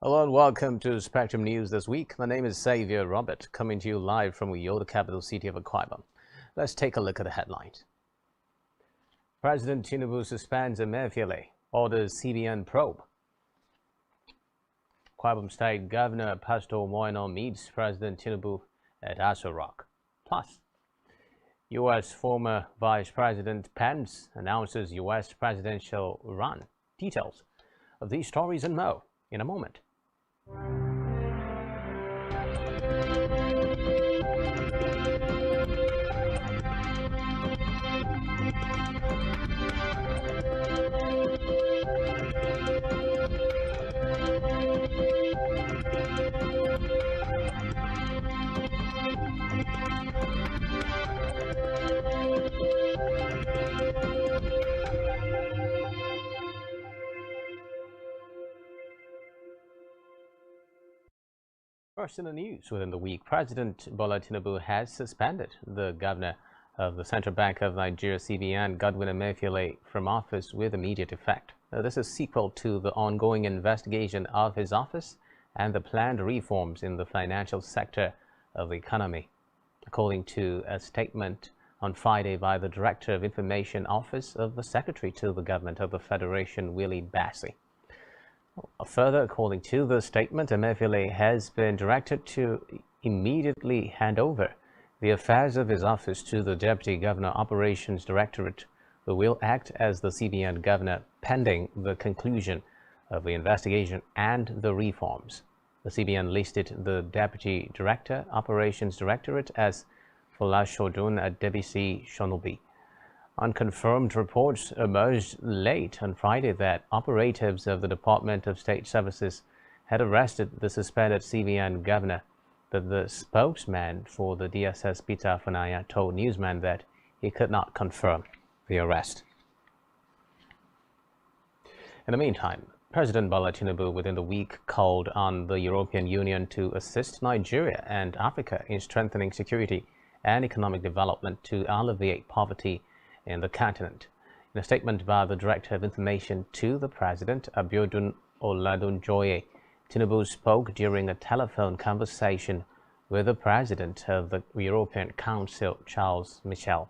Hello and welcome to Spectrum News this week. My name is Xavier Robert, coming to you live from Uyo, the capital city of Akwa Ibom. Let's take a look at the headlines. President Tinubu suspends Emefiele, orders CBN probe. Akwa Ibom State Governor Pastor Moino meets President Tinubu at Aso Rock. Plus, U.S. former Vice President Pence announces U.S. presidential run. Details of these stories and more in a moment. First in the news within the week, President Bola Tinubu has suspended the governor of the Central Bank of Nigeria, CBN, Godwin Emefiele, from office with immediate effect. This is sequel to the ongoing investigation of his office and the planned reforms in the financial sector of the economy. According to a statement on Friday by the Director of Information Office of the Secretary to the Government of the Federation, Willie Bassey. Further, according to the statement, Emefiele has been directed to immediately hand over the affairs of his office to the Deputy Governor Operations Directorate, who will act as the CBN governor pending the conclusion of the investigation and the reforms. The CBN listed the Deputy Director Operations Directorate as Folashodun Adebisi Shonubi. Unconfirmed reports emerged late on Friday that operatives of the Department of State Services had arrested the suspended CBN governor, but the spokesman for the DSS, Peter Funaya, told newsmen that he could not confirm the arrest. In the meantime, President Bola Tinubu within the week called on the European Union to assist Nigeria and Africa in strengthening security and economic development to alleviate poverty in the continent. In a statement by the Director of Information to the President, Abiodun Oladunjoye, Tinubu spoke during a telephone conversation with the President of the European Council, Charles Michel.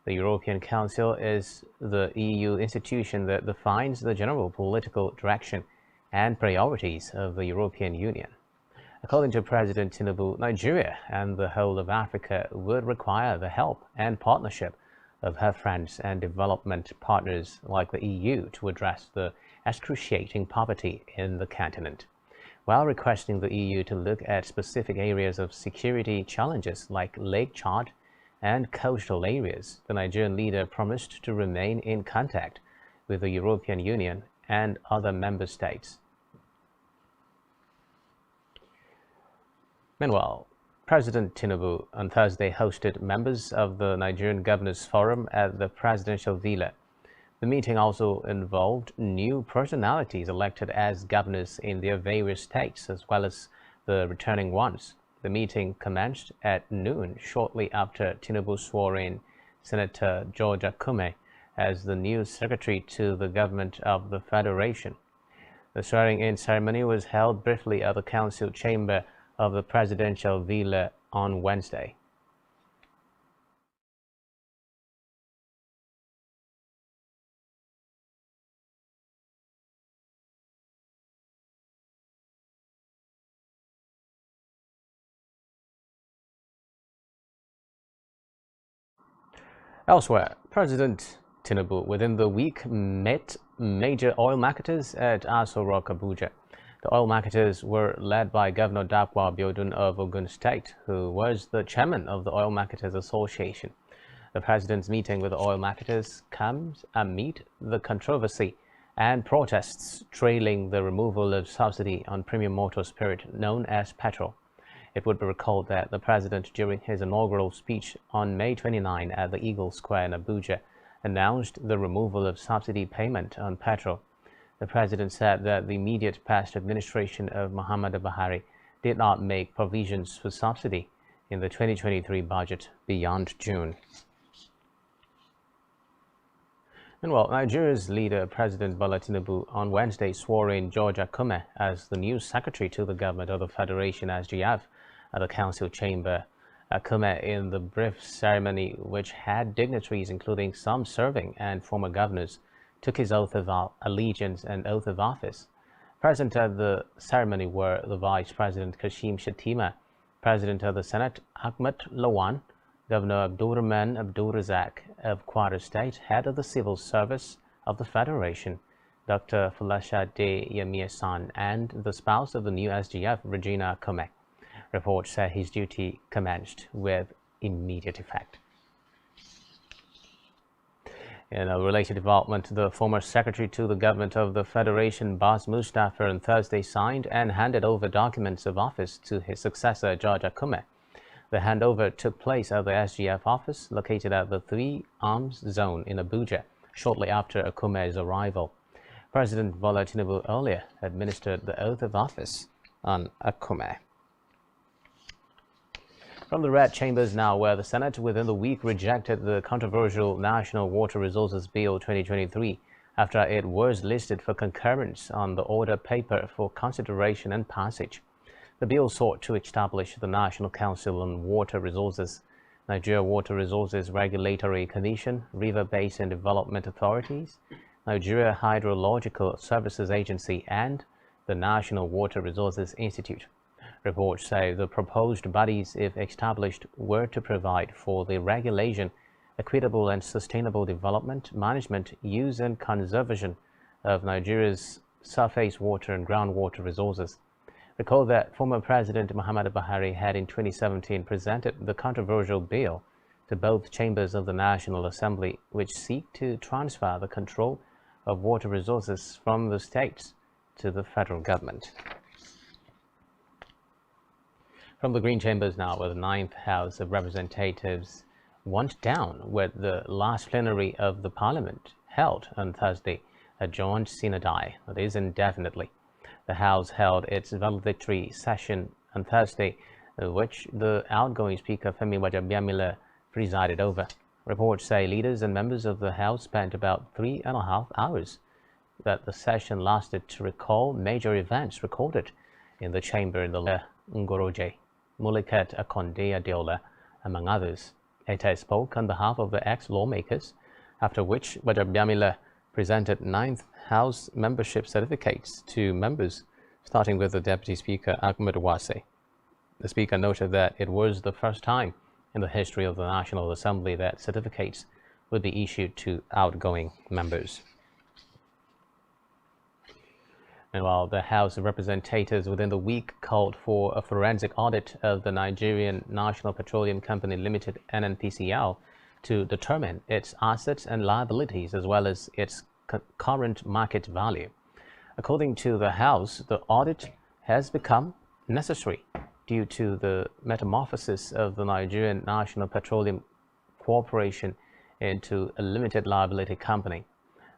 The European Council is the EU institution that defines the general political direction and priorities of the European Union. According to President Tinubu, Nigeria and the whole of Africa would require the help and partnership of her friends and development partners like the EU to address the excruciating poverty in the continent, while requesting the EU to look at specific areas of security challenges like Lake Chad and coastal areas. The Nigerian leader promised to remain in contact with the European Union and other member states. Meanwhile, President Tinubu on Thursday hosted members of the Nigerian Governors Forum at the presidential villa. The meeting also involved new personalities elected as governors in their various states, as well as the returning ones. The meeting commenced at noon, shortly after Tinubu swore in Senator George Akume as the new secretary to the government of the Federation. The swearing-in ceremony was held briefly at the council chamber of the presidential villa on Wednesday. Elsewhere, President Tinubu within the week met major oil marketers at Aso Rock, Abuja. The oil marketers were led by Governor Dakwa Abiodun of Ogun State, who was the chairman of the Oil Marketers Association. The president's meeting with the oil marketers comes amid the controversy and protests trailing the removal of subsidy on premium motor spirit known as petrol. It would be recalled that the president, during his inaugural speech on May 29 at the Eagle Square in Abuja, announced the removal of subsidy payment on petrol. The president said that the immediate past administration of Muhammadu Buhari did not make provisions for subsidy in the 2023 budget beyond June. Meanwhile, Nigeria's leader, President Bola Tinubu, on Wednesday swore in George Akume as the new secretary to the government of the Federation SGF at the council chamber. Akume, in the brief ceremony, which had dignitaries including some serving and former governors, took his oath of allegiance and oath of office. Present at the ceremony were the Vice President Kashim Shettima, President of the Senate Ahmed Lawan, Governor Abdurrahman Abdulrazak of Kwara State, Head of the Civil Service of the Federation, Dr. Folashade Yemiasan, and the spouse of the new SGF, Regina Akume. Reports say his duty commenced with immediate effect. In a related development, the former secretary to the government of the Federation, Bas Mustafa, on Thursday signed and handed over documents of office to his successor, George Akume. The handover took place at the SGF office located at the Three Arms Zone in Abuja shortly after Akume's arrival. President Bola Tinubu earlier administered the oath of office on Akume. From the red chambers now, where the Senate within the week rejected the controversial National Water Resources Bill 2023 after it was listed for concurrence on the order paper for consideration and passage. The bill sought to establish the National Council on Water Resources, Nigeria Water Resources Regulatory Commission, River Basin Development Authorities, Nigeria Hydrological Services Agency, and the National Water Resources Institute. Reports say the proposed bodies, if established, were to provide for the regulation, equitable and sustainable development, management, use and conservation of Nigeria's surface water and groundwater resources. Recall that former President Muhammadu Buhari had in 2017 presented the controversial bill to both chambers of the National Assembly, which seek to transfer the control of water resources from the states to the federal government. From the Green Chambers now, where the 9th House of Representatives wound down with the last plenary of the Parliament held on Thursday, adjourned sine die, that is, indefinitely. The House held its valedictory session on Thursday, which the outgoing Speaker Femi Gbajabiamila presided over. Reports say leaders and members of the House spent about 3.5 hours that the session lasted to recall major events recorded in the chamber in the Ngoroje, Mulikat Akonde Adeola, among others. Ete spoke on behalf of the ex-lawmakers, after which Gbajabiamila presented 9th House membership certificates to members, starting with the Deputy Speaker Ahmed Wase. The Speaker noted that it was the first time in the history of the National Assembly that certificates would be issued to outgoing members. Meanwhile, the House of Representatives within the week called for a forensic audit of the Nigerian National Petroleum Company Limited (NNPCL) to determine its assets and liabilities as well as its current market value. According to the House, the audit has become necessary due to the metamorphosis of the Nigerian National Petroleum Corporation into a limited liability company.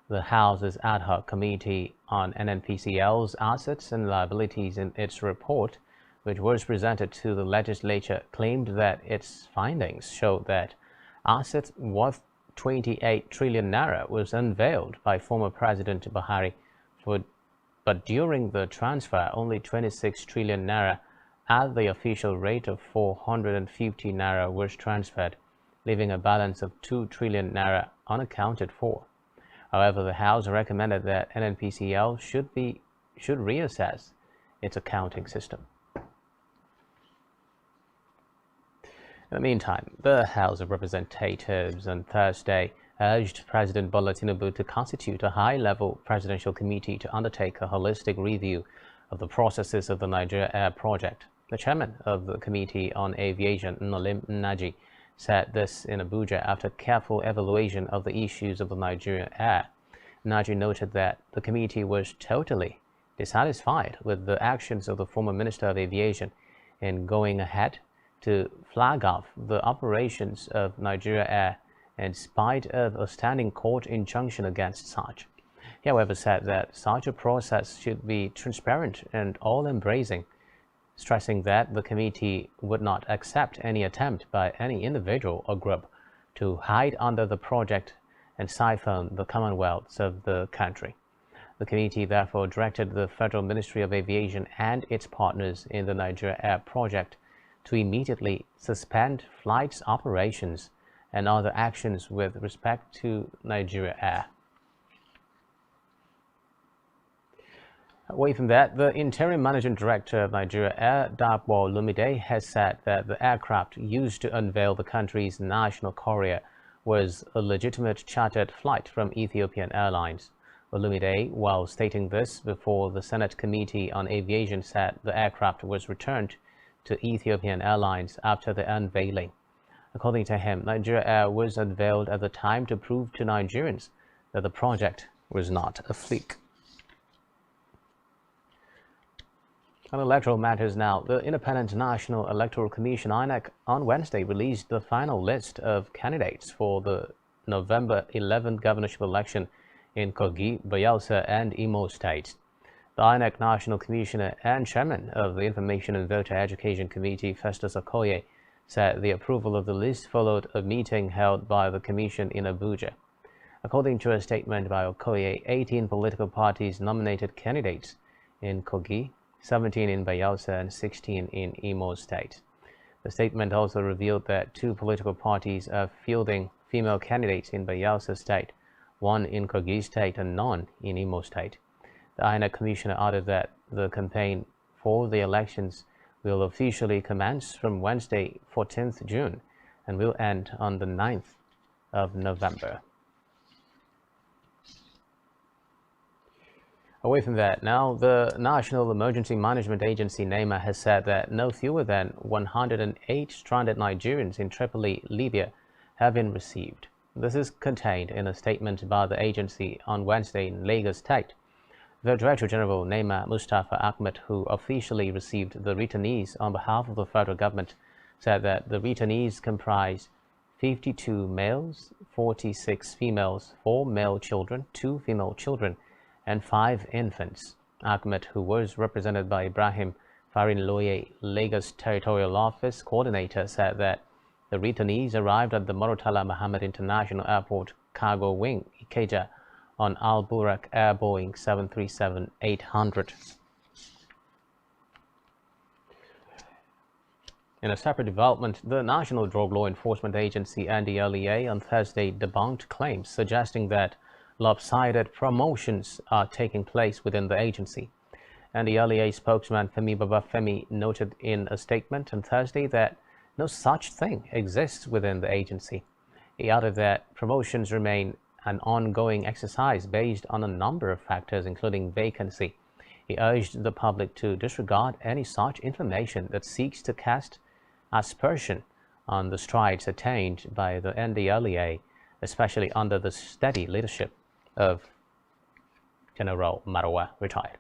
The House's ad hoc committee on NNPCL's assets and liabilities in its report, which was presented to the legislature, claimed that its findings showed that assets worth 28 trillion naira was unveiled by former President Buhari, but during the transfer, only 26 trillion naira at the official rate of 450 naira was transferred, leaving a balance of 2 trillion naira unaccounted for. However, the House recommended that NNPCL should reassess its accounting system. In the meantime, the House of Representatives on Thursday urged President Bola Tinubu to constitute a high-level presidential committee to undertake a holistic review of the processes of the Nigeria Air project. The chairman of the Committee on Aviation, Nolim Naji, said this in Abuja after careful evaluation of the issues of the Nigerian Air. Naji noted that the committee was totally dissatisfied with the actions of the former Minister of Aviation in going ahead to flag off the operations of Nigeria Air in spite of a standing court injunction against such. He, however, said that such a process should be transparent and all-embracing, stressing that the committee would not accept any attempt by any individual or group to hide under the project and siphon the commonwealths of the country. The committee therefore directed the Federal Ministry of Aviation and its partners in the Nigeria Air project to immediately suspend flights operations and other actions with respect to Nigeria Air. Away from that, the interim managing director of Nigeria Air, Dapo Lumide, has said that the aircraft used to unveil the country's national courier was a legitimate chartered flight from Ethiopian Airlines. Lumide, while stating this before the Senate Committee on Aviation, said the aircraft was returned to Ethiopian Airlines after the unveiling. According to him, Nigeria Air was unveiled at the time to prove to Nigerians that the project was not a fluke. On electoral matters now, the Independent National Electoral Commission (INEC) on Wednesday released the final list of candidates for the November 11 governorship election in Kogi, Bayelsa, and Imo states. The INEC National Commissioner and Chairman of the Information and Voter Education Committee, Festus Okoye, said the approval of the list followed a meeting held by the Commission in Abuja. According to a statement by Okoye, 18 political parties nominated candidates in Kogi, 17 in Bayelsa, and 16 in Imo State. The statement also revealed that 2 political parties are fielding female candidates in Bayelsa State, 1 in Kogi State, and none in Imo State. The INEC Commissioner added that the campaign for the elections will officially commence from Wednesday, 14th June, and will end on the 9th of November. Away from that, now the National Emergency Management Agency (NEMA) has said that no fewer than 108 stranded Nigerians in Tripoli, Libya, have been received. This is contained in a statement by the agency on Wednesday in Lagos State. The Director General NEMA, Mustafa Ahmed, who officially received the returnees on behalf of the federal government, said that the returnees comprise 52 males, 46 females, 4 male children, 2 female children, and 5 infants. Ahmed, who was represented by Ibrahim Farinloye, Lagos Territorial Office Coordinator, said that the returnees arrived at the Murtala Muhammad International Airport Cargo Wing, Ikeja, on Al Burak Air Boeing 737-800. In a separate development, the National Drug Law Enforcement Agency (NDLEA) on Thursday debunked claims suggesting that lopsided promotions are taking place within the agency. NDLEA spokesman Femi Babafemi noted in a statement on Thursday that no such thing exists within the agency. He added that promotions remain an ongoing exercise based on a number of factors, including vacancy. He urged the public to disregard any such information that seeks to cast aspersion on the strides attained by the NDLEA, especially under the steady leadership of General Marwa, retired.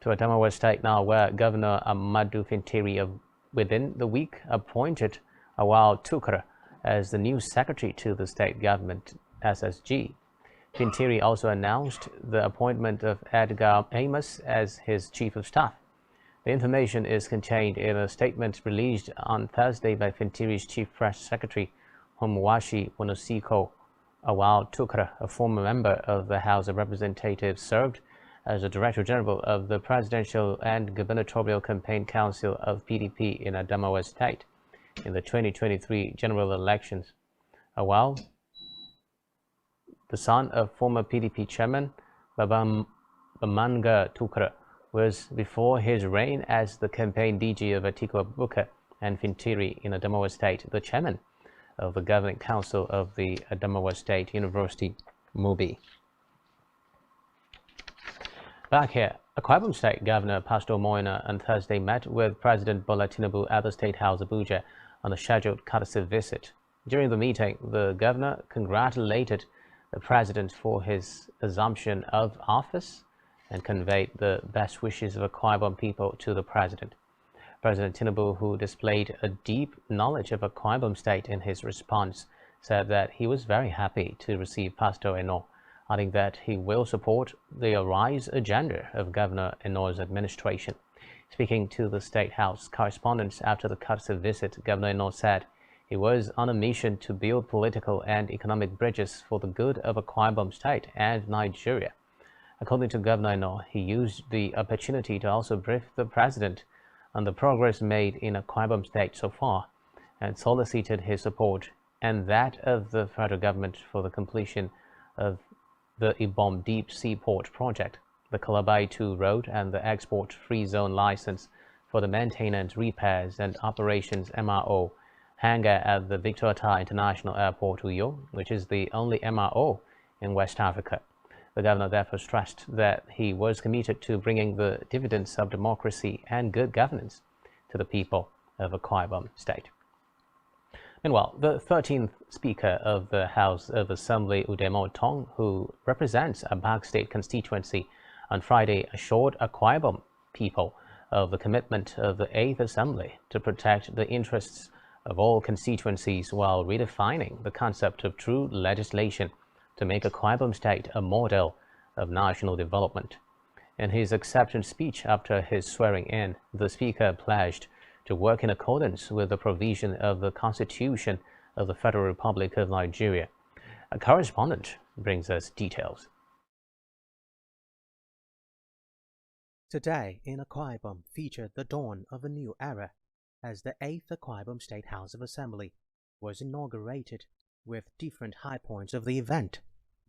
To Adamawa State now, where Governor Amadu Fintiri within the week appointed Awal Tukra as the new secretary to the state government SSG. Fintiri also announced the appointment of Edgar Amos as his chief of staff. The information is contained in a statement released on Thursday by Fintiri's chief press secretary, Homwashi Wonosiko. Awal Tukra, a former member of the House of Representatives, served as the Director General of the Presidential and Gubernatorial Campaign Council of PDP in Adamawa State in the 2023 general elections. Awal, the son of former PDP chairman Bamanga Tukra, was before his reign as the campaign DG of Atiku Abubakar and Fintiri in Adamawa State, the chairman of the Governing Council of the Adamawa State University, Mubi. Back here, Akwa Ibom State Governor Pastor Moina on Thursday met with President Bola Tinubu at the State House Abuja on a scheduled courtesy visit. During the meeting, the governor congratulated the president for his assumption of office and conveyed the best wishes of Akwa Ibom people to the president. President Tinubu, who displayed a deep knowledge of Akwa Ibom State in his response, said that he was very happy to receive Pastor Eno, adding that he will support the Arise agenda of Governor Eno's administration. Speaking to the State House correspondents after the Kutsa visit, Governor Eno said he was on a mission to build political and economic bridges for the good of Akwa Ibom State and Nigeria. According to Governor Eno, he used the opportunity to also brief the president on the progress made in Akwa Ibom State so far and solicited his support and that of the federal government for the completion of the Ibom Deep Seaport Project, the Calabar 2 Road, and the Export Free Zone License for the Maintenance, Repairs and Operations MRO hangar at the Victor Atta International Airport, Uyo, which is the only MRO in West Africa. The governor therefore stressed that he was committed to bringing the dividends of democracy and good governance to the people of Akwa Ibom State. Meanwhile, the 13th Speaker of the House of Assembly, Udemo Tong, who represents a Abak State constituency, on Friday assured Akwa Ibom people of the commitment of the 8th Assembly to protect the interests of all constituencies while redefining the concept of true legislation to make Akwa Ibom State a model of national development. In his acceptance speech after his swearing in, the Speaker pledged to work in accordance with the provision of the Constitution of the Federal Republic of Nigeria. A correspondent brings us details. Today in Akwa Ibom featured the dawn of a new era as the 8th Akwa Ibom State House of Assembly was inaugurated with different high points of the event,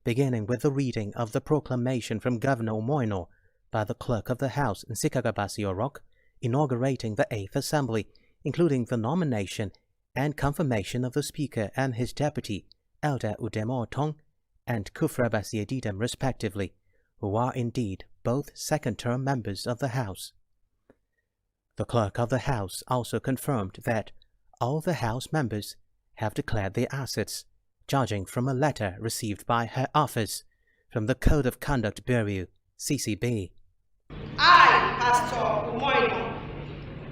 beginning with the reading of the proclamation from Governor Omoino by the Clerk of the House, Nsikagabasi Orok, inaugurating the 8th Assembly, including the nomination and confirmation of the Speaker and his deputy, Elder Udemo Otong and Kufrabasi Edidem respectively, who are indeed both second-term members of the House. The Clerk of the House also confirmed that all the House members have declared their assets, judging from a letter received by her office from the Code of Conduct Bureau, CCB. I, Pastor Umoino,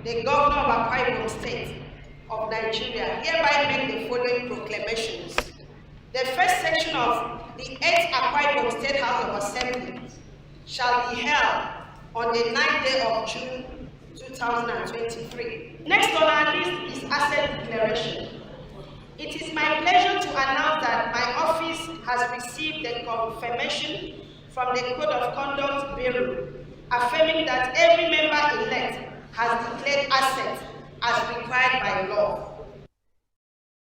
the Governor of Akwa Ibom State of Nigeria, hereby make the following proclamations. The first section of the 8th Akwa Ibom State House of Assembly shall be held on the 9th day of June 2023. Next on our list is asset declaration. It is my pleasure to announce that my office has received the confirmation from the Code of Conduct Bureau, affirming that every member-elect has declared assets as required by law.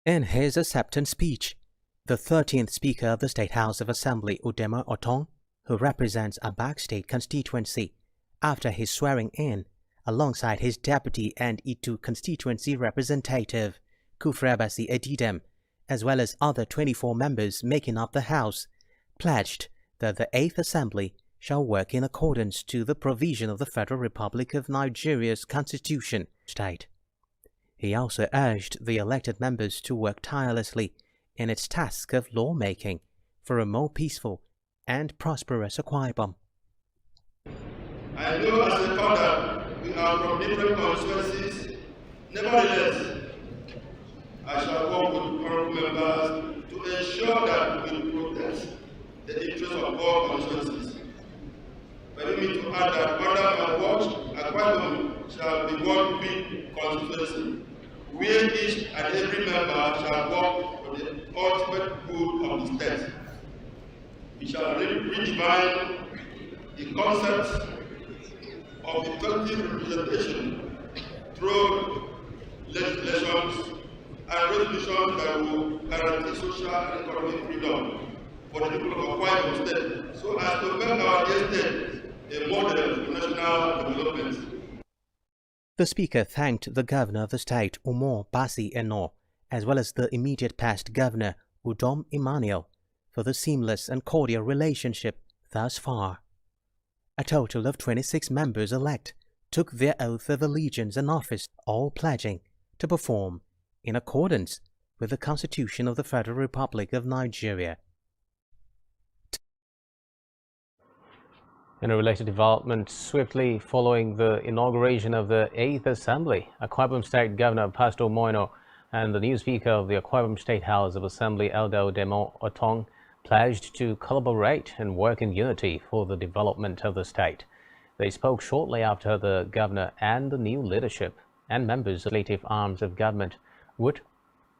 In his acceptance speech, the 13th Speaker of the State House of Assembly, Udemo Otong, who represents a Abak State constituency, after his swearing in, alongside his deputy and Itu constituency representative, Kufrabasi Edidem, as well as other 24 members making up the House, pledged that the 8th Assembly shall work in accordance to the provision of the Federal Republic of Nigeria's Constitution state. He also urged the elected members to work tirelessly in its task of lawmaking for a more peaceful and prosperous Akwa Ibom. I know as a father we are from different constituencies. Nevertheless, I shall work with honorable members to ensure that we protect the interests of all constituencies. Permit me to add that under my watch, Akwa Ibom shall be one big constituency, where each and every member shall work for the ultimate good of the state. We shall redefine the concept of effective representation through legislations and resolutions that will guarantee social and economic freedom for the people of Akwa Ibom State, so as to make our dear state a model for national development. The Speaker thanked the Governor of the state, Umar Basi Eno, as well as the immediate past Governor, Udom Emmanuel, for the seamless and cordial relationship thus far. A total of 26 members-elect took their oath of allegiance and office, all pledging to perform in accordance with the Constitution of the Federal Republic of Nigeria. In a related development, swiftly following the inauguration of the 8th Assembly, Akwa Ibom State Governor Pastor Moino and the new Speaker of the Akwa Ibom State House of Assembly, Elder Odemo Otong, pledged to collaborate and work in unity for the development of the state. They spoke shortly after the governor and the new leadership and members of legislative arms of government would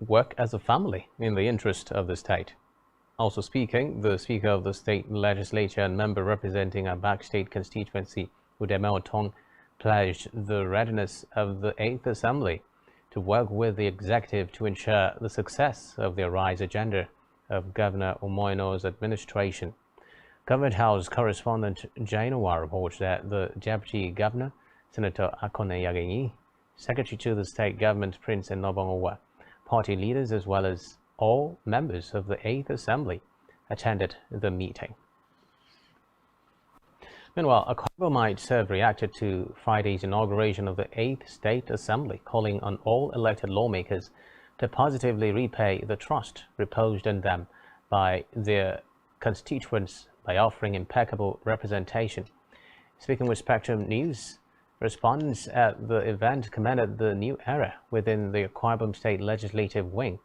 work as a family in the interest of the state. Also speaking, the Speaker of the State Legislature and member representing Abak State constituency, Odemo Otong, pledged the readiness of the 8th Assembly to work with the executive to ensure the success of the Arise agenda of Governor Omoino's administration. Government House correspondent Jane Owa reports that the Deputy Governor, Senator Akone Yagenyi, Secretary to the State Government Prince Enobong, party leaders as well as all members of the 8th Assembly attended the meeting. Meanwhile, Akwa Ibomites have reacted to Friday's inauguration of the 8th State Assembly, calling on all elected lawmakers to positively repay the trust reposed in them by their constituents by offering impeccable representation. Speaking with Spectrum News, respondents at the event commended the new era within the Akwa Ibom State Legislative Wing.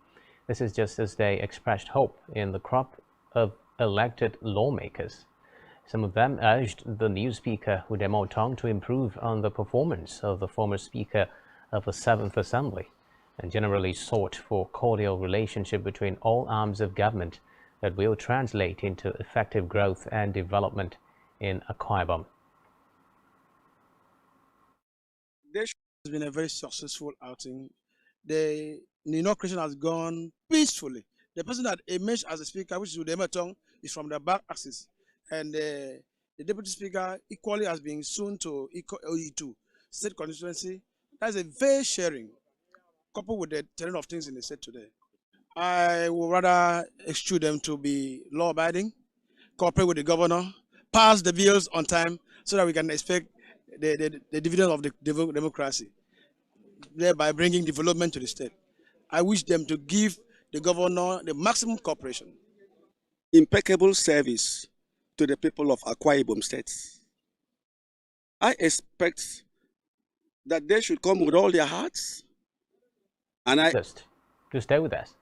This is just as they expressed hope in the crop of elected lawmakers. Some of them urged the new Speaker, Odemo Otong, to improve on the performance of the former Speaker of the 7th Assembly and generally sought for cordial relationship between all arms of government that will translate into effective growth and development in Akwa Ibom. This has been a very successful outing. The inauguration has gone peacefully. The person that emerged as a speaker, which is Odemo Otong, is from the back axis. And the deputy speaker equally has been soon to OE2 state constituency. That's a fair sharing, coupled with the terrain of things in the state today. I would rather exhort them to be law-abiding, cooperate with the governor, pass the bills on time so that we can expect the dividend of the democracy, thereby bringing development to the state. I wish them to give the governor the maximum cooperation. Impeccable service to the people of Akwa Ibom State. I expect that they should come with all their hearts. And Just stay with us.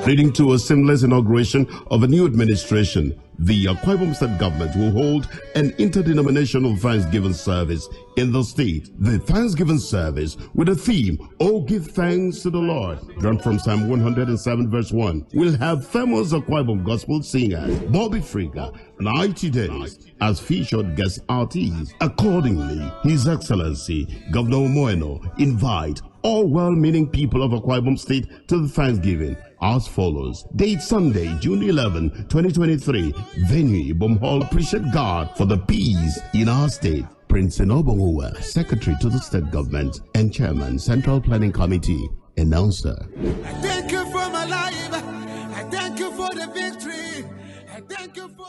Leading to a seamless inauguration of a new administration, the Akwa Ibom State government will hold an interdenominational Thanksgiving service in the state. The Thanksgiving service with the theme, "Oh, give thanks to the Lord," drawn from Psalm 107 verse 1, will have famous Akwa Ibom gospel singer Bobby Frigga and IT Dennis as featured guest artists. Accordingly, His Excellency Governor Omoino invite all well-meaning people of Akwa Ibom State to the Thanksgiving as follows. Date Sunday, June 11, 2023. Venue, Ibom Hall. Appreciate God for the peace in our state. Prince Enobong, Secretary to the State Government and Chairman, Central Planning Committee, Announcer. I thank you for my life. I thank you for the victory. I thank you for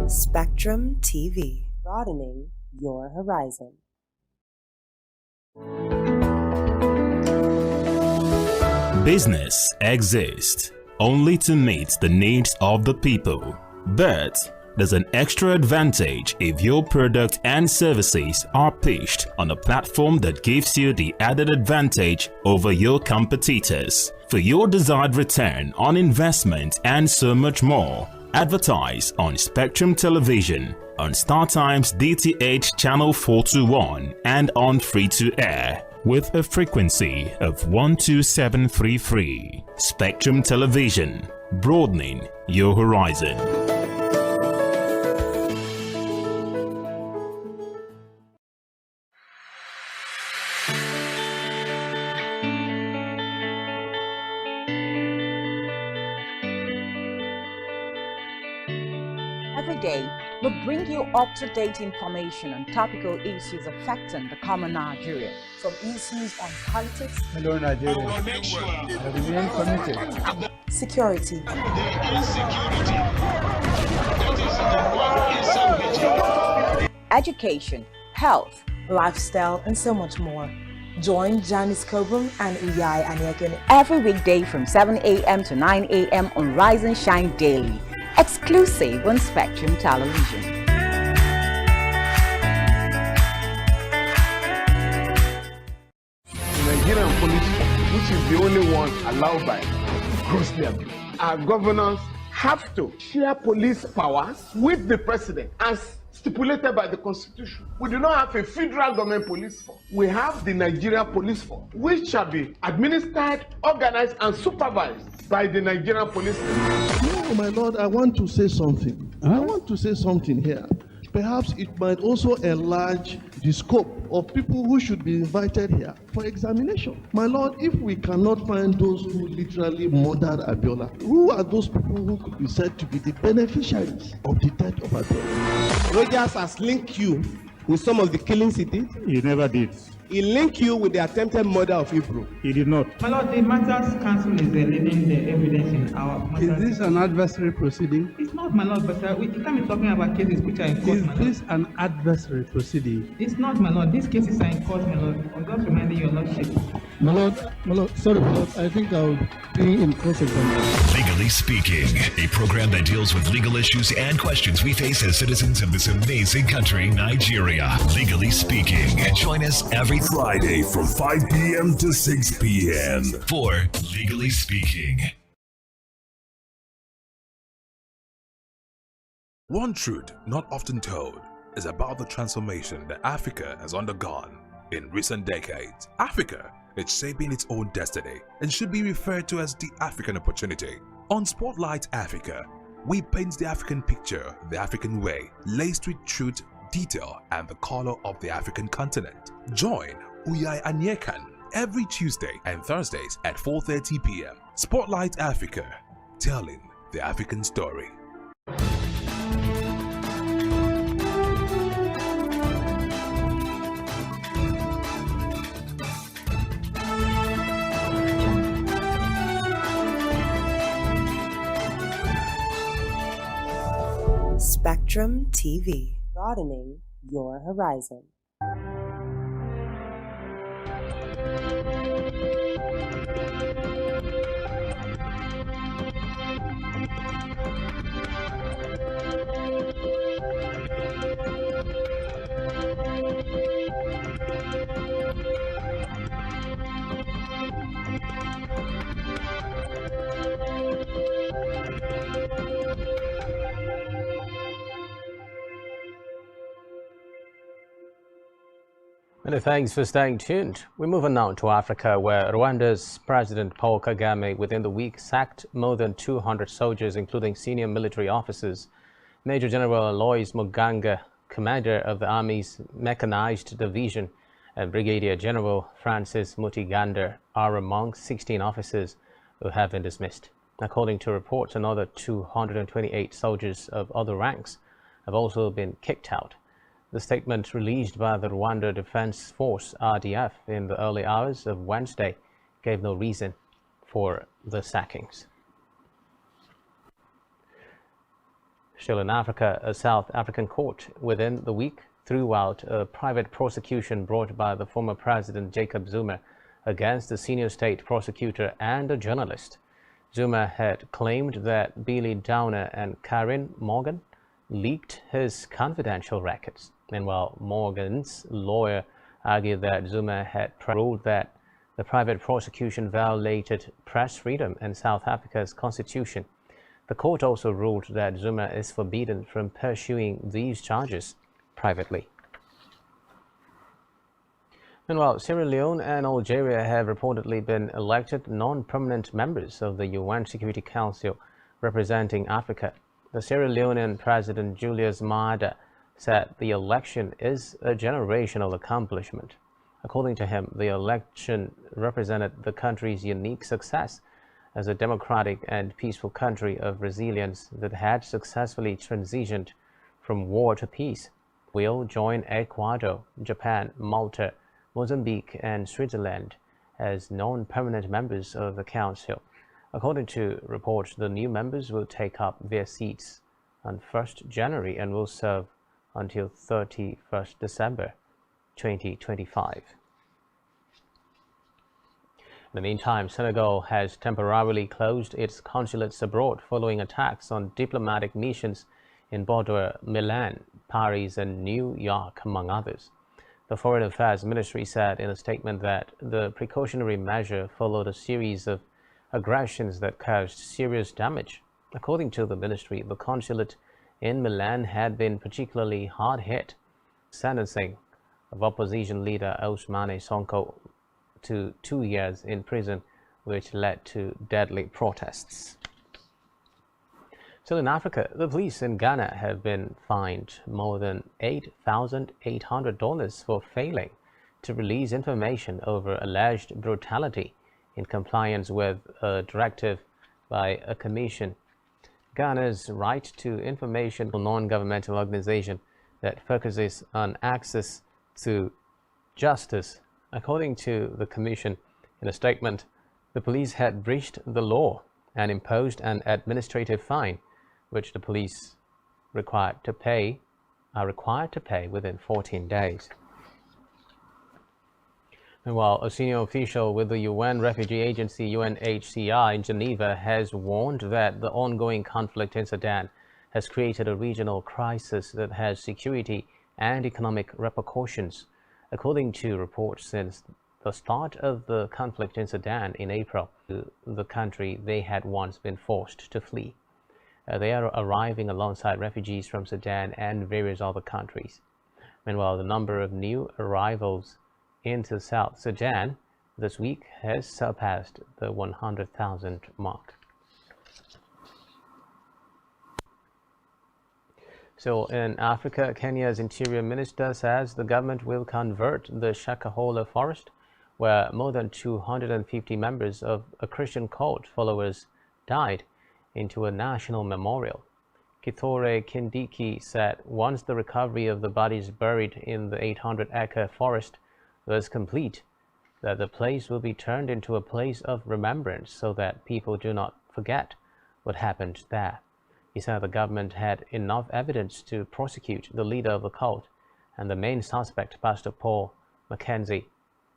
Spectrum TV, broadening your horizon. Business exists only to meet the needs of the people, but there's an extra advantage if your product and services are pitched on a platform that gives you the added advantage over your competitors. For your desired return on investment and so much more, advertise on Spectrum Television, on StarTimes DTH Channel 421 and on free-to-air. with a frequency of 12733. Spectrum Television, broadening your horizon. Every day, we bring you up-to-date information on topical issues affecting the common Nigerian. From issues on politics, hello Nigeria, I remain committed. Security. Education, health, Lifestyle, and so much more. Join Janice Kobum and Uyai Anyeken every weekday from 7 a.m. to 9 a.m. on Rise and Shine Daily, exclusive on Spectrum Television. Nigerian police, which is the only one allowed by grossly abused. Our governors have to share police powers with the president as stipulated by the constitution. We do not have a federal government police force. We have the Nigeria Police Force, which shall be administered, organized, and supervised by the Nigerian Police Force. No, my lord, I want to say something. I want to say something here. Perhaps it might also enlarge the scope of people who should be invited here for examination. My lord, if we cannot find those who literally murdered Abiola, who are those people who could be said to be the beneficiaries of the death of Abiola? Rogers has linked you with some of the killings he did. He never did. He linked you with the attempted murder of Hebrew. He did not. My lord, the matters council is leading the evidence in our matters. Is this an adversary proceeding? It's not, my lord, but we can't be talking about cases which are in court. Is this an adversary proceeding? It's not, my lord. These cases are in court, my lord. I'm just reminding your lordship. My lord, sorry, my lord. I think I'll be in cross-examination. Legally Speaking, a program that deals with legal issues and questions we face as citizens of this amazing country, Nigeria. Legally Speaking. Join us every Friday from 5 p.m. to 6 p.m. for Legally Speaking. One truth not often told is about the transformation that Africa has undergone in recent decades. Africa is shaping its own destiny and should be referred to as the African opportunity. On Spotlight Africa, we paint the African picture the African way, laced with truth, detail, and the color of the African continent. Join Uyai Anyekan every Tuesday and Thursdays at 4:30 p.m. Spotlight Africa, telling the African story. Spectrum TV, broadening your horizon. Many thanks for staying tuned. We move on now to Africa, where Rwanda's President Paul Kagame within the week sacked more than 200 soldiers, including senior military officers. Major General Aloys Muganga, commander of the Army's Mechanized Division, and Brigadier General Francis Mutiganda are among 16 officers who have been dismissed. According to reports, another 228 soldiers of other ranks have also been kicked out. The statement released by the Rwanda Defense Force (RDF) in the early hours of Wednesday gave no reason for the sackings. Still in Africa, a South African court within the week threw out a private prosecution brought by the former President Jacob Zuma against the senior state prosecutor and a journalist. Zuma had claimed that Billy Downer and Karen Morgan leaked his confidential records. Meanwhile, Morgan's lawyer argued that Zuma had ruled that the private prosecution violated press freedom and South Africa's constitution. The court also ruled that Zuma is forbidden from pursuing these charges privately. Meanwhile, Sierra Leone and Algeria have reportedly been elected non-permanent members of the UN Security Council representing Africa. The Sierra Leonean President Julius Maada said the election is a generational accomplishment. According to him, the election represented the country's unique success as a democratic and peaceful country of resilience that had successfully transitioned from war to peace. Will join Ecuador, Japan, Malta, Mozambique, and Switzerland as non-permanent members of the Council. According to reports, the new members will take up their seats on 1st January and will serve until 31st December 2025. In the meantime, Senegal has temporarily closed its consulates abroad following attacks on diplomatic missions in Bordeaux, Milan, Paris, and New York, among others. The Foreign Affairs Ministry said in a statement that the precautionary measure followed a series of aggressions that caused serious damage. According to the ministry, the consulate in Milan had been particularly hard hit, sentencing of opposition leader Ousmane Sonko to 2 years in prison, which led to deadly protests. Still in Africa, the police in Ghana have been fined more than $8,800 for failing to release information over alleged brutality in compliance with a directive by a commission. Ghana's Right to Information, a non-governmental organization that focuses on access to justice. According to the commission, in a statement, the police had breached the law and imposed an administrative fine, which the police are required to pay within 14 days. Meanwhile, a senior official with the UN refugee agency UNHCR in Geneva has warned that the ongoing conflict in Sudan has created a regional crisis that has security and economic repercussions. According to reports, since the start of the conflict in Sudan in April, the country they had once been forced to flee. They are arriving alongside refugees from Sudan and various other countries. Meanwhile, the number of new arrivals into South Sudan this week has surpassed the 100,000 mark. So in Africa, Kenya's interior minister says the government will convert the Shakahola forest, where more than 250 members of a Christian cult followers died, into a national memorial. Kithure Kindiki said once the recovery of the bodies buried in the 800-acre forest was complete, that the place will be turned into a place of remembrance so that people do not forget what happened there. He said the government had enough evidence to prosecute the leader of the cult and the main suspect, Pastor Paul Mackenzie,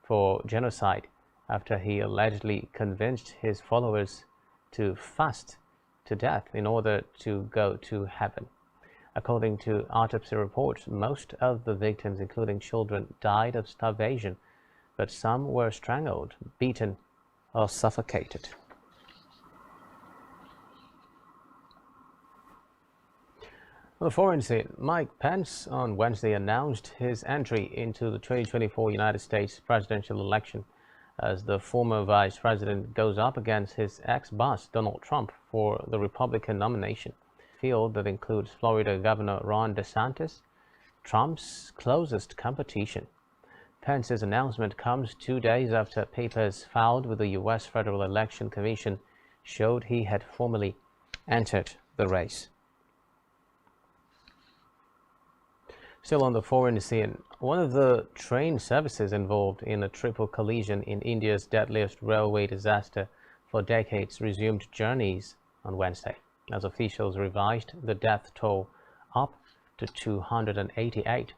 for genocide after he allegedly convinced his followers to fast to death in order to go to heaven. According to autopsy reports, most of the victims, including children, died of starvation, but some were strangled, beaten, or suffocated. On the foreign scene, Mike Pence on Wednesday announced his entry into the 2024 United States presidential election as the former vice president goes up against his ex-boss, Donald Trump, for the Republican nomination. Field that includes Florida Governor Ron DeSantis, Trump's closest competition. Pence's announcement comes 2 days after papers filed with the U.S. Federal Election Commission showed he had formally entered the race. Still on the foreign scene, one of the train services involved in a triple collision in India's deadliest railway disaster for decades resumed journeys on Wednesday, as officials revised the death toll up to 288.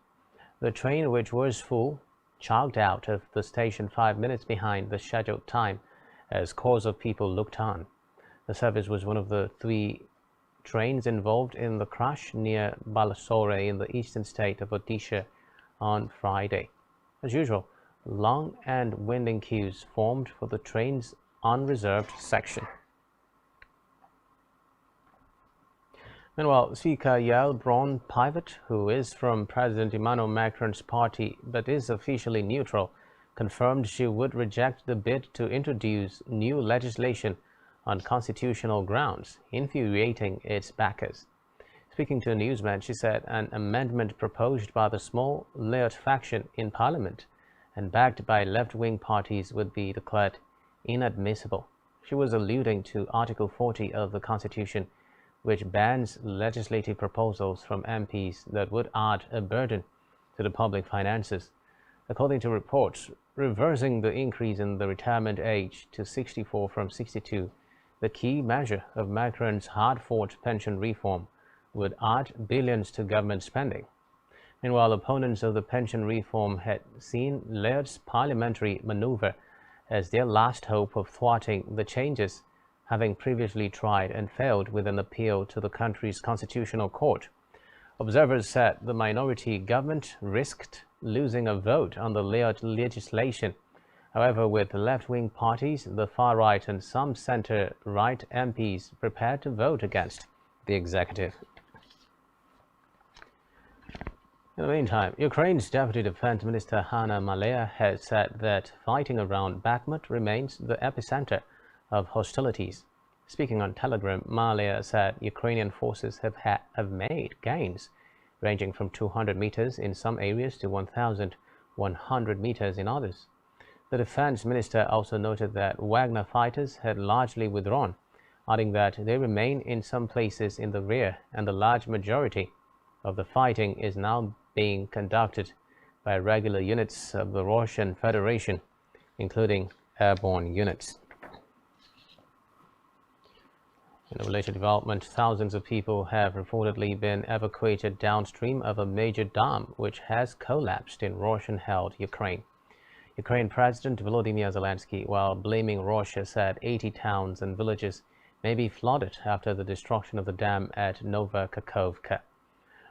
The train, which was full, chugged out of the station 5 minutes behind the scheduled time as scores of people looked on. The service was one of the 3 trains involved in the crash near Balasore in the eastern state of Odisha on Friday. As usual, long and winding queues formed for the train's unreserved section. Meanwhile, Speaker Yael Braun-Pivet, who is from President Emmanuel Macron's party but is officially neutral, confirmed she would reject the bid to introduce new legislation on constitutional grounds, infuriating its backers. Speaking to a newsman, she said an amendment proposed by the small laird faction in Parliament and backed by left-wing parties would be declared inadmissible. She was alluding to Article 40 of the Constitution, which bans legislative proposals from MPs that would add a burden to the public finances. According to reports, reversing the increase in the retirement age to 64 from 62, the key measure of Macron's hard-fought pension reform, would add billions to government spending. Meanwhile, opponents of the pension reform had seen Laird's parliamentary maneuver as their last hope of thwarting the changes, having previously tried and failed with an appeal to the country's constitutional court. Observers said the minority government risked losing a vote on the Laird legislation. However, with left-wing parties, the far-right and some centre-right MPs prepared to vote against the executive. In the meantime, Ukraine's Deputy Defense Minister Hanna Maliar has said that fighting around Bakhmut remains the epicenter of hostilities. Speaking on Telegram, Maliar said Ukrainian forces have made gains ranging from 200 meters in some areas to 1,100 meters in others. The defense minister also noted that Wagner fighters had largely withdrawn, adding that they remain in some places in the rear and the large majority of the fighting is now being conducted by regular units of the Russian Federation, including airborne units. In a related development, thousands of people have reportedly been evacuated downstream of a major dam which has collapsed in Russian-held Ukraine. Ukraine President Volodymyr Zelensky, while blaming Russia, said 80 towns and villages may be flooded after the destruction of the dam at Novokakhovka.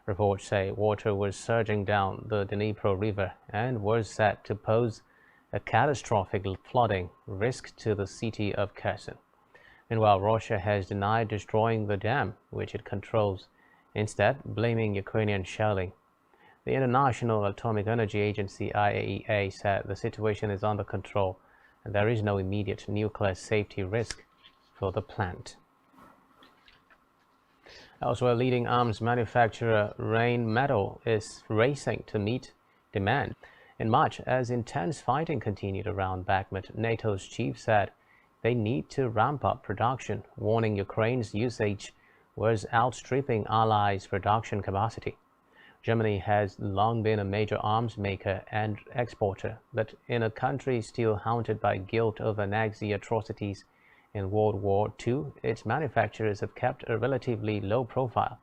Reports say water was surging down the Dnipro River and was set to pose a catastrophic flooding risk to the city of Kherson. Meanwhile, Russia has denied destroying the dam, which it controls, instead blaming Ukrainian shelling. The International Atomic Energy Agency (IAEA) said the situation is under control and there is no immediate nuclear safety risk for the plant. Elsewhere, leading arms manufacturer Rheinmetall is racing to meet demand. In March, as intense fighting continued around Bakhmut, NATO's chief said they need to ramp up production, warning Ukraine's usage was outstripping allies' production capacity. Germany has long been a major arms maker and exporter, but in a country still haunted by guilt over Nazi atrocities in World War II, its manufacturers have kept a relatively low profile.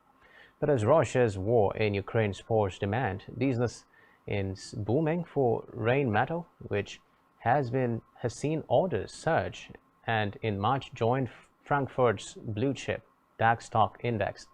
But as Russia's war in Ukraine spurs demand, business is booming for Rheinmetall, which has seen orders surge and in March joined Frankfurt's blue chip DAX stock index.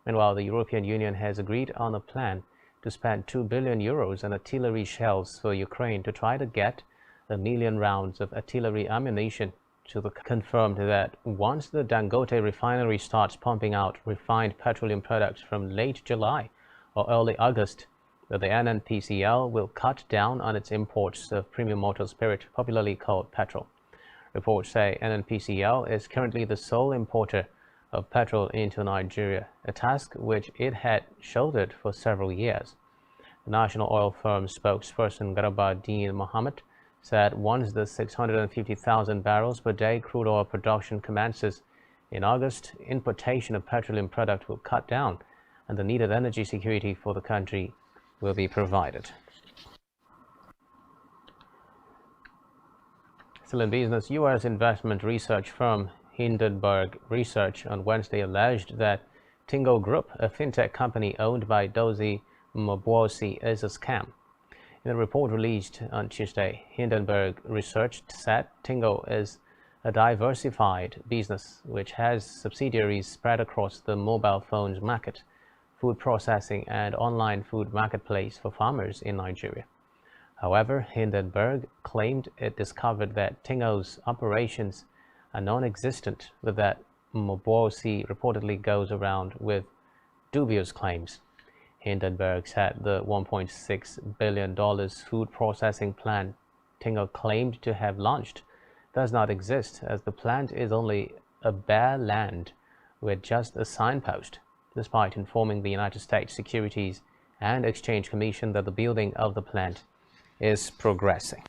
Meanwhile, the European Union has agreed on a plan to spend €2 billion on artillery shells for Ukraine to try to get 1 million rounds of artillery ammunition. To the confirmed that once the Dangote refinery starts pumping out refined petroleum products from late July or early August, that the NNPCL will cut down on its imports of premium motor spirit, popularly called petrol. Reports say NNPCL is currently the sole importer of petrol into Nigeria, a task which it had shouldered for several years. The national oil firm spokesperson Garabardine Mohammed said once the 650,000 barrels per day crude oil production commences in August, importation of petroleum product will cut down and the needed energy security for the country will be provided. Still in business, U.S. investment research firm Hindenburg Research on Wednesday alleged that Tingo Group, a fintech company owned by Dozie Mbosi, is a scam. In a report released on Tuesday, Hindenburg Research said Tingo is a diversified business which has subsidiaries spread across the mobile phones market, food processing, and online food marketplace for farmers in Nigeria. However, Hindenburg claimed it discovered that Tingo's operations are non-existent, but that Mbosi reportedly goes around with dubious claims. Hindenburg said the $1.6 billion food processing plant Tingle claimed to have launched does not exist, as the plant is only a bare land with just a signpost, despite informing the United States Securities and Exchange Commission that the building of the plant is progressing.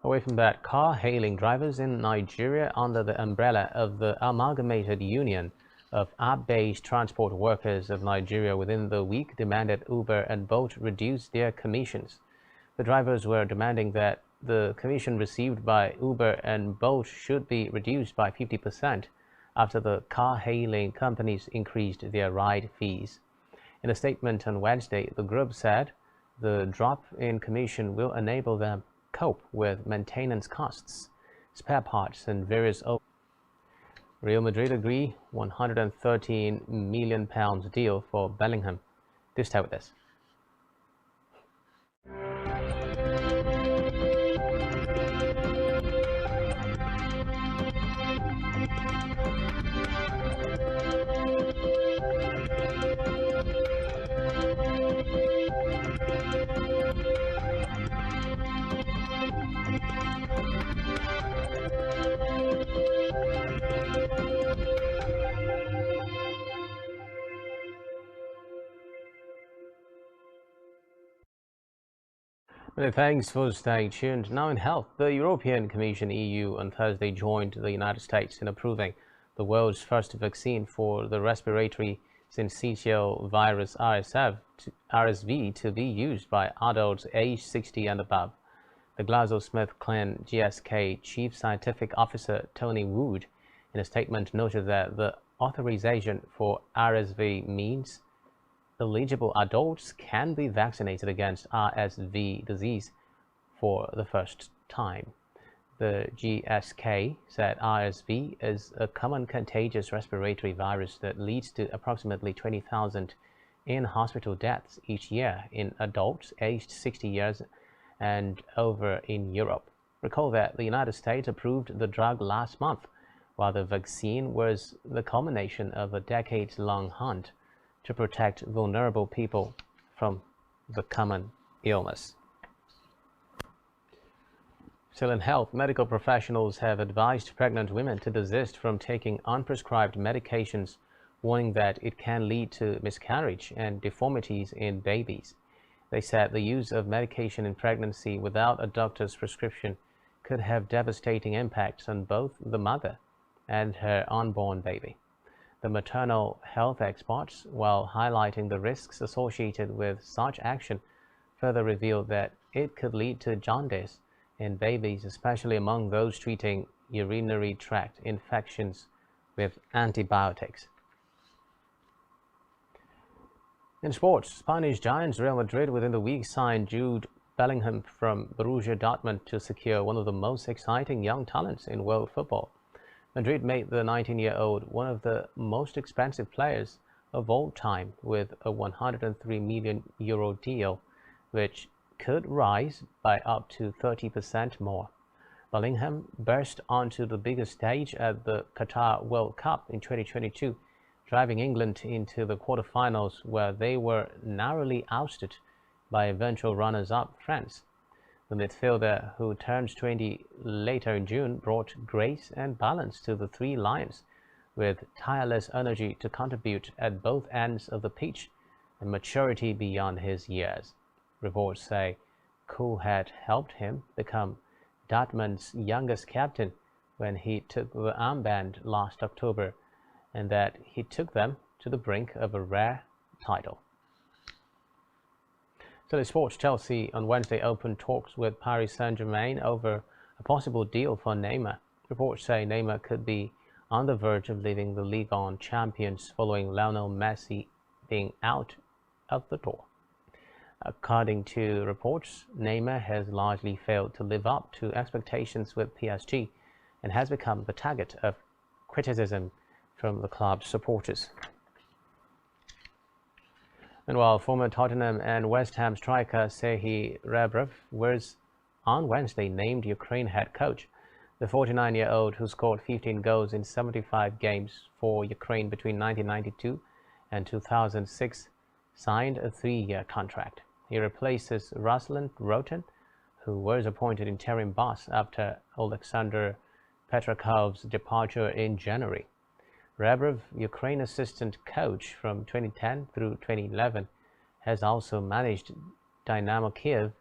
Away from that, car-hailing drivers in Nigeria under the umbrella of the Amalgamated Union of App-based Transport Workers of Nigeria within the week demanded Uber and Bolt reduce their commissions. The drivers were demanding that the commission received by Uber and Bolt should be reduced by 50% after the car-hailing companies increased their ride fees. In a statement on Wednesday, the group said the drop in commission will enable them cope with maintenance costs, spare parts, and various. Real Madrid agree £113 million deal for Bellingham. Do stay with us. Many thanks for staying tuned. Now in health, the European Commission (EU) on Thursday joined the United States in approving the world's first vaccine for the respiratory syncytial virus RSV to be used by adults aged 60 and above. The GlaxoSmithKline GSK Chief Scientific Officer Tony Wood, in a statement, noted that the authorization for RSV means eligible adults can be vaccinated against RSV disease for the first time. The GSK said RSV is a common contagious respiratory virus that leads to approximately 20,000 in-hospital deaths each year in adults aged 60 years and over in Europe. Recall that the United States approved the drug last month, while the vaccine was the culmination of a decades-long hunt to protect vulnerable people from the common illness. Still in health, medical professionals have advised pregnant women to desist from taking unprescribed medications, warning that it can lead to miscarriage and deformities in babies. They said the use of medication in pregnancy without a doctor's prescription could have devastating impacts on both the mother and her unborn baby. The maternal health experts, while highlighting the risks associated with such action, further revealed that it could lead to jaundice in babies, especially among those treating urinary tract infections with antibiotics. In sports, Spanish giants Real Madrid within the week signed Jude Bellingham from Borussia Dortmund to secure one of the most exciting young talents in world football. Madrid made the 19-year-old one of the most expensive players of all time with a €103 million deal, which could rise by up to 30% more. Bellingham burst onto the biggest stage at the Qatar World Cup in 2022, driving England into the quarterfinals where they were narrowly ousted by eventual runners-up France. The midfielder, who turns 20 later in June, brought grace and balance to the Three Lions, with tireless energy to contribute at both ends of the pitch and maturity beyond his years. Reports say Cool had helped him become Dortmund's youngest captain when he took the armband last October, and that he took them to the brink of a rare title. Still in sports, Chelsea on Wednesday opened talks with Paris Saint-Germain over a possible deal for Neymar. Reports say Neymar could be on the verge of leaving the Ligue 1 champions following Lionel Messi being out of the door. According to reports, Neymar has largely failed to live up to expectations with PSG and has become the target of criticism from the club's supporters. And while former Tottenham and West Ham striker Serhii Rebrov was on Wednesday named Ukraine head coach, the 49-year-old, who scored 15 goals in 75 games for Ukraine between 1992 and 2006, signed a 3-year contract. He replaces Ruslan Roten, who was appointed interim boss after Alexander Petrakov's departure in January. Rebrov, Ukraine assistant coach from 2010 through 2011, has also managed Dynamo Kiev,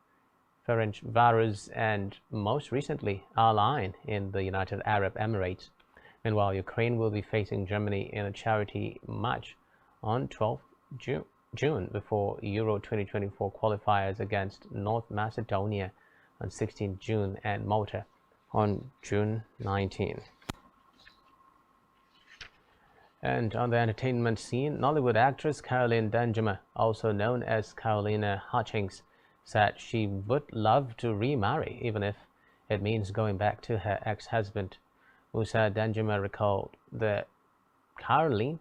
Ferencvaros, and most recently Al Ain in the United Arab Emirates. Meanwhile, Ukraine will be facing Germany in a charity match on 12 June before Euro 2024 qualifiers against North Macedonia on 16 June and Malta on June 19. And on the entertainment scene, Nollywood actress Caroline Danjuma, also known as Carolina Hutchings, said she would love to remarry even if it means going back to her ex-husband. Musa Danjuma recalled that Caroline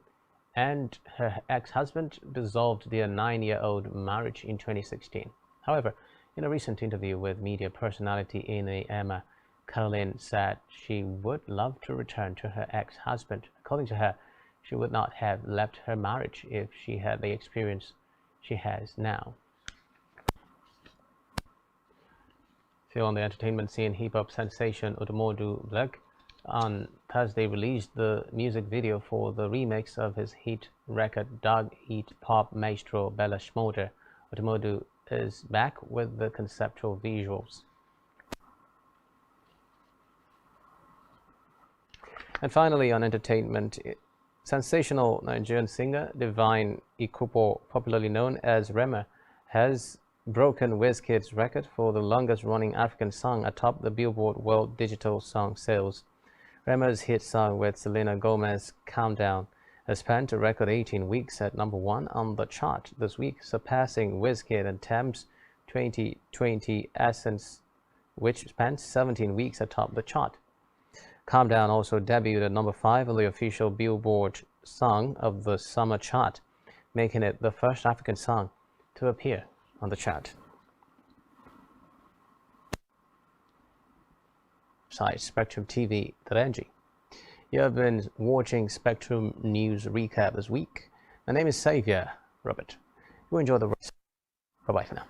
and her ex-husband dissolved their 9-year-old marriage in 2016. However, in a recent interview with media personality Ine Emma, Caroline said she would love to return to her ex-husband. According to her, she would not have left her marriage if she had the experience she has now. Still on the entertainment scene, hip-hop sensation Odumodu Black on Thursday released the music video for the remix of his hit record Dog Eat Pop maestro Bella Schmoder. Odumodu is back with the conceptual visuals. And finally, on entertainment, sensational Nigerian singer Divine Ikupo, popularly known as Rema, has broken Wizkid's record for the longest-running African song atop the Billboard World Digital Song Sales. Rema's hit song with Selena Gomez, Countdown, has spent a record 18 weeks at #1 on the chart this week, surpassing Wizkid and Tems' 2020 Essence, which spent 17 weeks atop the chart. Calm Down also debuted at #5 on the official Billboard Song of the Summer chart, making it the first African song to appear on the chart. Site spectrumtv.ng. You have been watching Spectrum News Recap this week. My name is Xavier Robert. You enjoy the rest. Bye-bye for now.